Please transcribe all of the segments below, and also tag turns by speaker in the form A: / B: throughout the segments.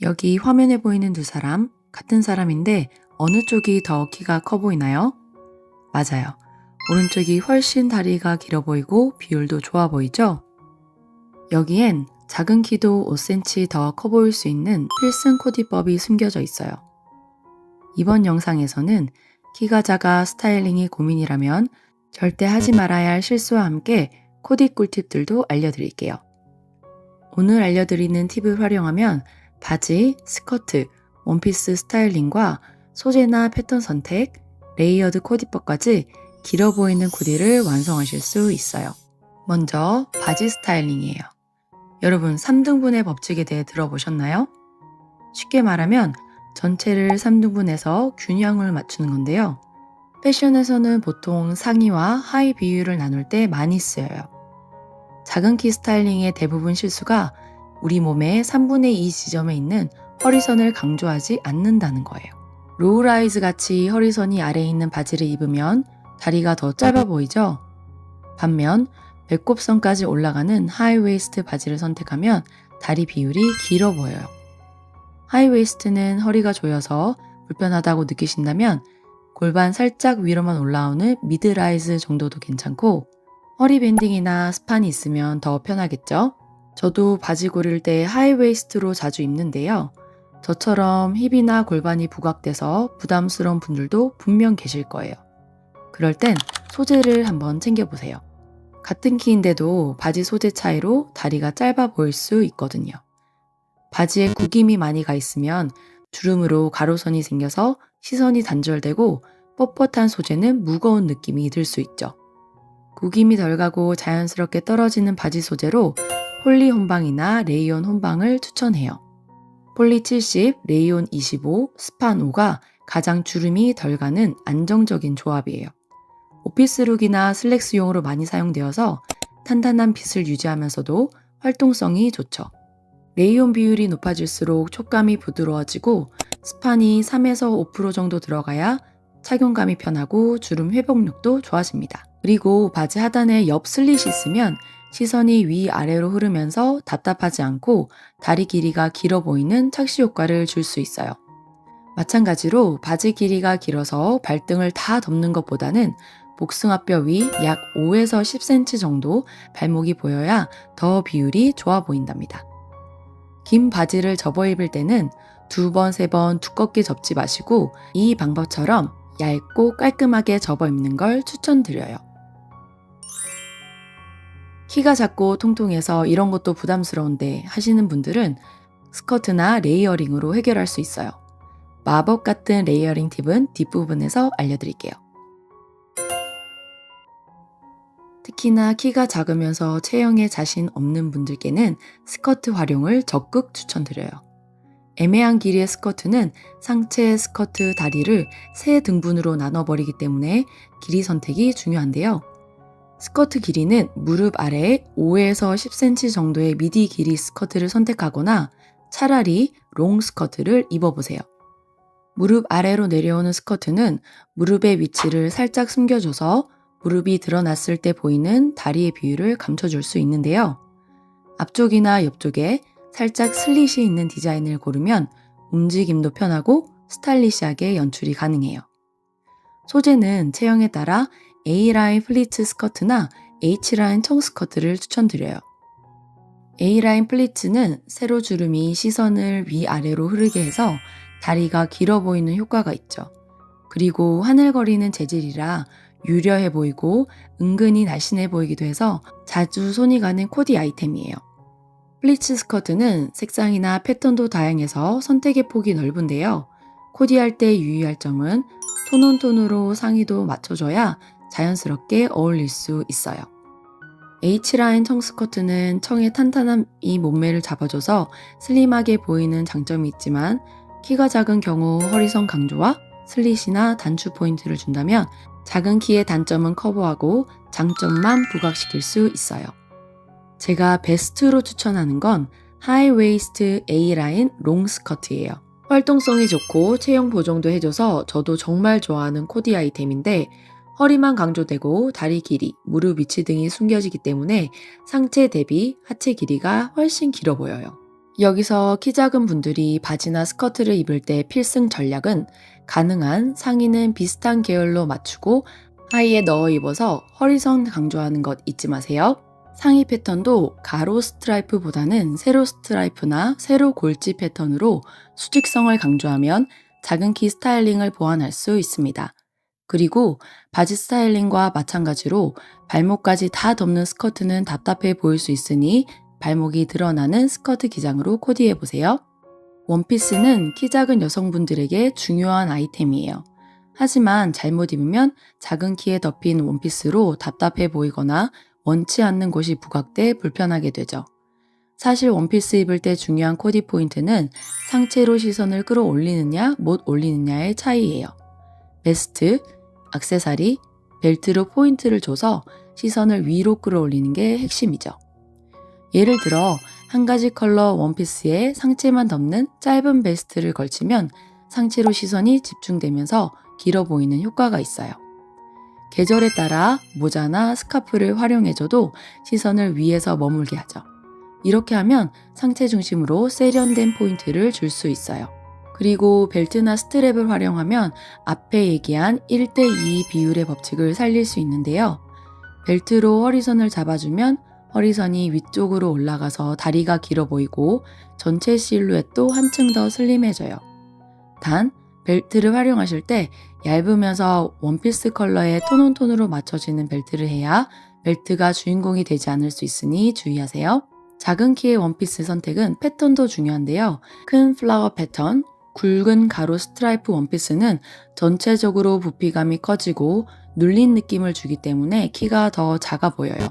A: 여기 화면에 보이는 두 사람, 같은 사람인데 어느 쪽이 더 키가 커 보이나요? 맞아요. 오른쪽이 훨씬 다리가 길어 보이고 비율도 좋아 보이죠? 여기엔 작은 키도 5cm 더 커 보일 수 있는 필승 코디법이 숨겨져 있어요. 이번 영상에서는 키가 작아 스타일링이 고민이라면 절대 하지 말아야 할 실수와 함께 코디 꿀팁들도 알려드릴게요. 오늘 알려드리는 팁을 활용하면 바지, 스커트, 원피스 스타일링과 소재나 패턴 선택, 레이어드 코디법까지 길어 보이는 코디를 완성하실 수 있어요. 먼저 바지 스타일링이에요. 여러분 3등분의 법칙에 대해 들어보셨나요? 쉽게 말하면 전체를 3등분해서 균형을 맞추는 건데요. 패션에서는 보통 상의와 하의 비율을 나눌 때 많이 쓰여요. 작은 키 스타일링의 대부분 실수가 우리 몸의 3분의 2 지점에 있는 허리선을 강조하지 않는다는 거예요. 로우라이즈 같이 허리선이 아래에 있는 바지를 입으면 다리가 더 짧아 보이죠? 반면 배꼽선까지 올라가는 하이웨이스트 바지를 선택하면 다리 비율이 길어 보여요. 하이웨이스트는 허리가 조여서 불편하다고 느끼신다면 골반 살짝 위로만 올라오는 미드라이즈 정도도 괜찮고 허리 밴딩이나 스판이 있으면 더 편하겠죠? 저도 바지 고를 때 하이웨이스트로 자주 입는데요. 저처럼 힙이나 골반이 부각돼서 부담스러운 분들도 분명 계실 거예요. 그럴 땐 소재를 한번 챙겨보세요. 같은 키인데도 바지 소재 차이로 다리가 짧아 보일 수 있거든요. 바지에 구김이 많이 가 있으면 주름으로 가로선이 생겨서 시선이 단절되고 뻣뻣한 소재는 무거운 느낌이 들 수 있죠. 구김이 덜 가고 자연스럽게 떨어지는 바지 소재로 폴리 혼방이나 레이온 혼방을 추천해요. 폴리 70, 레이온 25, 스판 5가 가장 주름이 덜 가는 안정적인 조합이에요. 오피스룩이나 슬랙스용으로 많이 사용되어서 탄탄한 핏을 유지하면서도 활동성이 좋죠. 레이온 비율이 높아질수록 촉감이 부드러워지고 스판이 3에서 5% 정도 들어가야 착용감이 편하고 주름 회복력도 좋아집니다. 그리고 바지 하단에 옆 슬릿이 있으면 시선이 위아래로 흐르면서 답답하지 않고 다리 길이가 길어 보이는 착시 효과를 줄 수 있어요. 마찬가지로 바지 길이가 길어서 발등을 다 덮는 것보다는 복숭아뼈 위 약 5에서 10cm 정도 발목이 보여야 더 비율이 좋아 보인답니다. 긴 바지를 접어 입을 때는 2번, 3번 두껍게 접지 마시고 이 방법처럼 얇고 깔끔하게 접어 입는 걸 추천드려요. 키가 작고 통통해서 이런 것도 부담스러운데 하시는 분들은 스커트나 레이어링으로 해결할 수 있어요. 마법 같은 레이어링 팁은 뒷부분에서 알려드릴게요. 특히나 키가 작으면서 체형에 자신 없는 분들께는 스커트 활용을 적극 추천드려요. 애매한 길이의 스커트는 상체, 스커트, 다리를 세 등분으로 나눠버리기 때문에 길이 선택이 중요한데요. 스커트 길이는 무릎 아래에 5에서 10cm 정도의 미디 길이 스커트를 선택하거나 차라리 롱 스커트를 입어보세요. 무릎 아래로 내려오는 스커트는 무릎의 위치를 살짝 숨겨줘서 무릎이 드러났을 때 보이는 다리의 비율을 감춰줄 수 있는데요. 앞쪽이나 옆쪽에 살짝 슬릿이 있는 디자인을 고르면 움직임도 편하고 스타일리시하게 연출이 가능해요. 소재는 체형에 따라 A라인 플리츠 스커트나 H라인 청 스커트를 추천드려요. A라인 플리츠는 세로 주름이 시선을 위아래로 흐르게 해서 다리가 길어 보이는 효과가 있죠. 그리고 하늘거리는 재질이라 유려해 보이고 은근히 날씬해 보이기도 해서 자주 손이 가는 코디 아이템이에요. 플리츠 스커트는 색상이나 패턴도 다양해서 선택의 폭이 넓은데요. 코디할 때 유의할 점은 톤온톤으로 상의도 맞춰줘야 자연스럽게 어울릴 수 있어요. H라인 청 스커트는 청의 탄탄한 이 몸매를 잡아줘서 슬림하게 보이는 장점이 있지만 키가 작은 경우 허리선 강조와 슬릿이나 단추 포인트를 준다면 작은 키의 단점은 커버하고 장점만 부각시킬 수 있어요. 제가 베스트로 추천하는 건 하이웨이스트 A라인 롱 스커트예요. 활동성이 좋고 체형 보정도 해줘서 저도 정말 좋아하는 코디 아이템인데 허리만 강조되고 다리 길이, 무릎 위치 등이 숨겨지기 때문에 상체 대비 하체 길이가 훨씬 길어 보여요. 여기서 키 작은 분들이 바지나 스커트를 입을 때 필승 전략은 가능한 상의는 비슷한 계열로 맞추고 하의에 넣어 입어서 허리선 강조하는 것 잊지 마세요. 상의 패턴도 가로 스트라이프보다는 세로 스트라이프나 세로 골지 패턴으로 수직성을 강조하면 작은 키 스타일링을 보완할 수 있습니다. 그리고 바지 스타일링과 마찬가지로 발목까지 다 덮는 스커트는 답답해 보일 수 있으니 발목이 드러나는 스커트 기장으로 코디해 보세요. 원피스는 키 작은 여성분들에게 중요한 아이템이에요. 하지만 잘못 입으면 작은 키에 덮인 원피스로 답답해 보이거나 원치 않는 곳이 부각돼 불편하게 되죠. 사실 원피스 입을 때 중요한 코디 포인트는 상체로 시선을 끌어올리느냐 못 올리느냐의 차이예요. 베스트, 액세서리, 벨트로 포인트를 줘서 시선을 위로 끌어올리는 게 핵심이죠. 예를 들어 한 가지 컬러 원피스에 상체만 덮는 짧은 베스트를 걸치면 상체로 시선이 집중되면서 길어 보이는 효과가 있어요. 계절에 따라 모자나 스카프를 활용해줘도 시선을 위에서 머물게 하죠. 이렇게 하면 상체 중심으로 세련된 포인트를 줄 수 있어요. 그리고 벨트나 스트랩을 활용하면 앞에 얘기한 1대2 비율의 법칙을 살릴 수 있는데요. 벨트로 허리선을 잡아주면 허리선이 위쪽으로 올라가서 다리가 길어 보이고 전체 실루엣도 한층 더 슬림해져요. 단, 벨트를 활용하실 때 얇으면서 원피스 컬러의 톤온톤으로 맞춰지는 벨트를 해야 벨트가 주인공이 되지 않을 수 있으니 주의하세요. 작은 키의 원피스 선택은 패턴도 중요한데요. 큰 플라워 패턴, 굵은 가로 스트라이프 원피스는 전체적으로 부피감이 커지고 눌린 느낌을 주기 때문에 키가 더 작아 보여요.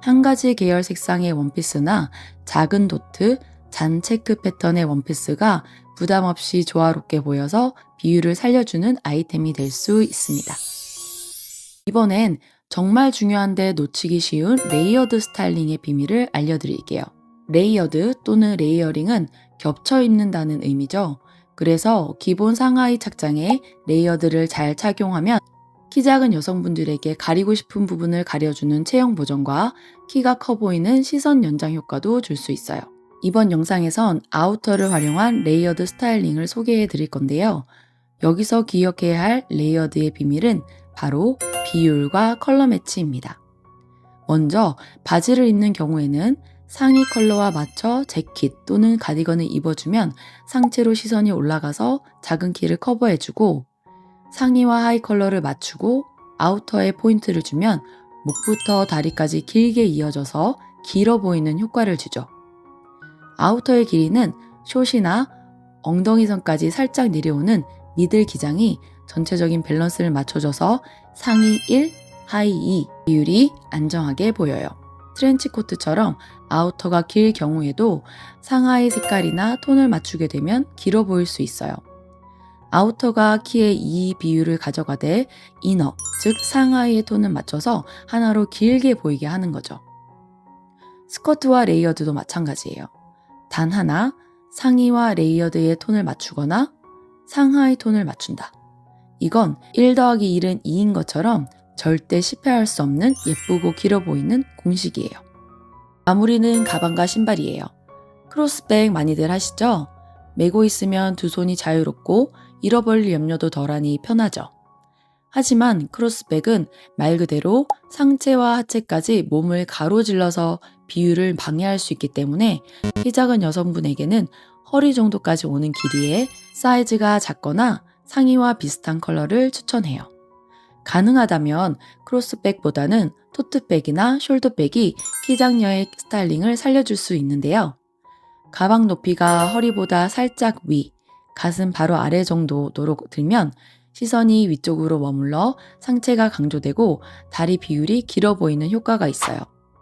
A: 한 가지 계열 색상의 원피스나 작은 도트, 잔 체크 패턴의 원피스가 부담 없이 조화롭게 보여서 비율을 살려주는 아이템이 될 수 있습니다. 이번엔 정말 중요한데 놓치기 쉬운 레이어드 스타일링의 비밀을 알려드릴게요. 레이어드 또는 레이어링은 겹쳐 입는다는 의미죠. 그래서 기본 상하의 착장에 레이어드를 잘 착용하면 키 작은 여성분들에게 가리고 싶은 부분을 가려주는 체형 보정과 키가 커 보이는 시선 연장 효과도 줄 수 있어요. 이번 영상에선 아우터를 활용한 레이어드 스타일링을 소개해 드릴 건데요. 여기서 기억해야 할 레이어드의 비밀은 바로 비율과 컬러 매치입니다. 먼저 바지를 입는 경우에는 상의 컬러와 맞춰 재킷 또는 가디건을 입어주면 상체로 시선이 올라가서 작은 키를 커버해주고 상의와 하의 컬러를 맞추고 아우터에 포인트를 주면 목부터 다리까지 길게 이어져서 길어 보이는 효과를 주죠. 아우터의 길이는 숏이나 엉덩이 선까지 살짝 내려오는 미들 기장이 전체적인 밸런스를 맞춰줘서 상의 1, 하의 2 비율이 안정하게 보여요. 트렌치 코트처럼 아우터가 길 경우에도 상하의 색깔이나 톤을 맞추게 되면 길어 보일 수 있어요. 아우터가 키의 2 비율을 가져가되 이너, 즉 상하의 톤을 맞춰서 하나로 길게 보이게 하는 거죠. 스커트와 레이어드도 마찬가지예요. 단 하나, 상의와 레이어드의 톤을 맞추거나 상하의 톤을 맞춘다. 이건 1 더하기 1은 2인 것처럼 절대 실패할 수 없는 예쁘고 길어 보이는 공식이에요. 마무리는 가방과 신발이에요. 크로스백 많이들 하시죠? 메고 있으면 두 손이 자유롭고 잃어버릴 염려도 덜하니 편하죠. 하지만 크로스백은 말 그대로 상체와 하체까지 몸을 가로질러서 비율을 방해할 수 있기 때문에 키 작은 여성분에게는 허리 정도까지 오는 길이에 사이즈가 작거나 상의와 비슷한 컬러를 추천해요. 가능하다면 크로스백보다는 토트백이나 숄더백이 키장녀의 스타일링을 살려줄 수 있는데요. 가방 높이가 허리보다 살짝 위, 가슴 바로 아래 정도로 들면 시선이 위쪽으로 머물러 상체가 강조되고 다리 비율이 길어 보이는 효과가 있어요.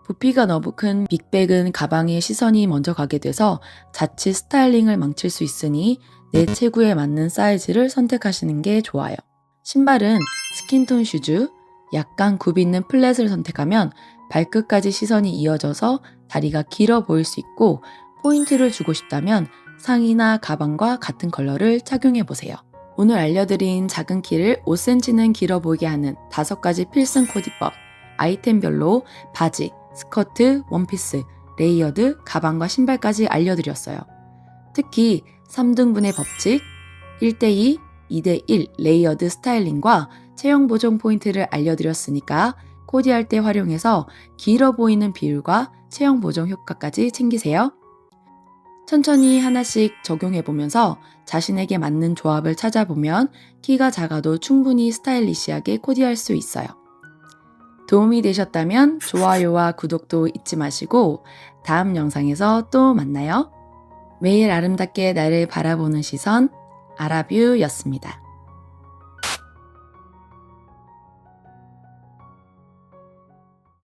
A: 부피가 너무 큰 빅백은 가방에 시선이 먼저 가게 돼서 자칫 스타일링을 망칠 수 있으니 내 체구에 맞는 사이즈를 선택하시는 게 좋아요. 신발은 스킨톤 슈즈, 약간 굽 있는 플랫을 선택하면 발끝까지 시선이 이어져서 다리가 길어 보일 수 있고 포인트를 주고 싶다면 상의나 가방과 같은 컬러를 착용해 보세요. 오늘 알려드린 작은 키를 5cm는 길어 보이게 하는 5가지 필승 코디법, 아이템별로 바지, 스커트, 원피스, 레이어드, 가방과 신발까지 알려드렸어요. 특히 3등분의 법칙, 1대2, 2대1 레이어드 스타일링과 체형 보정 포인트를 알려드렸으니까 코디할 때 활용해서 길어 보이는 비율과 체형 보정 효과까지 챙기세요. 천천히 하나씩 적용해보면서 자신에게 맞는 조합을 찾아보면 키가 작아도 충분히 스타일리시하게 코디할 수 있어요. 도움이 되셨다면 좋아요와 구독도 잊지 마시고 다음 영상에서 또 만나요. 매일 아름답게 나를 바라보는 시선 아라뷰였습니다.